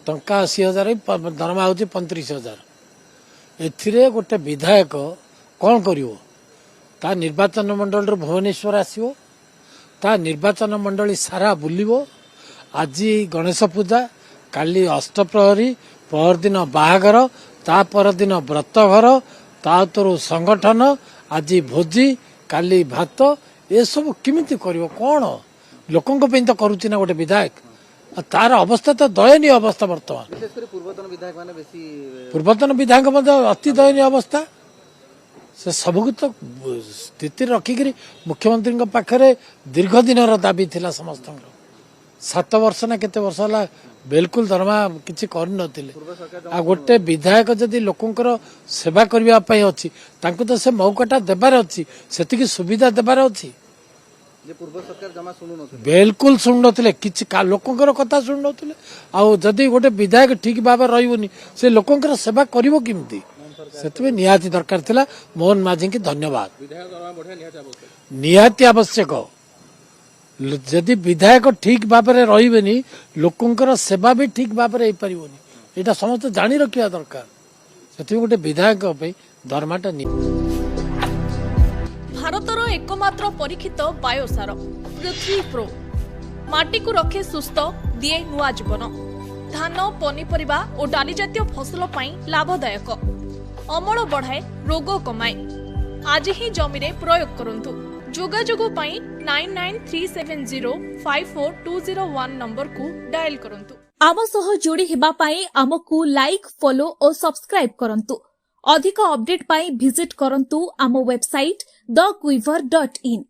टंका 80,000 दरमा हूँ 35,000 ए गोटे विधायक कौन करिवो ता निर्वाचन मंडल भुवनेश्वर आसिवो ता निर्वाचन मंडली सारा बुलिवो आज गणेश पूजा काली अष्टप्रहरी परदिन बाहागर ता परदिन व्रतघर ता तोर संगठन आज भोजी काली भात ये सब किमिति करिवो कौन लोकंक पे तो करुच्ची ना गोटे विधायक तार अवस्था तो दयनीय अवस्था बर्तमान पूर्वतन विधायक अति दयनीय अवस्था से सबको तो स्थिति रखिक मुख्यमंत्री पाखे दीर्घ दिन दाबी थिला समस्त 7 वर्ष ना केते वर्ष है बिल्कुल दरमा किसी कर गोटे विधायक जदि लोकंकर सेवा करने अच्छी तो से मौकाटा देबार अच्छी से सुविधा देबार अच्छी बिल्कुल शुणु नथिले किछि लोकंकर कथा शुणु नथिले आउ जदि गोटे विधायक ठीक भाव रही से लोकंकर सेवा करिवो किमिति सेतबे निहाती दरकार थिला मोहन माझी की धन्यवाद निहाती आवश्यक जदि विधायक ठीक भाव में रही लोकंकर सेवा भी ठीक भाव में पारिबोनी एटा समस्त जानी रखिया दरकार सेतबे गोटे विधायक पे दरमाटा भारतर एकमात्र परीक्षित बायोसार पृथ्वी प्रो माटी को रखे सुस्थ दिए नुआ जीवन धान पनीपरिबा और डाली जातीय फसल पाई लाभदायक अमल बढ़ाए रोग कमाए आज ही जमी रे प्रयोग करंतु जोगाजोग पाई 9937054201 नंबर को डायल करंतु आम सह जोड़ी हेबा पाई आमको लाइक फॉलो और सब्सक्राइब करंतु अधिक अपडेट पाई विजिट करंतु आम वेबसाइट thequiver.in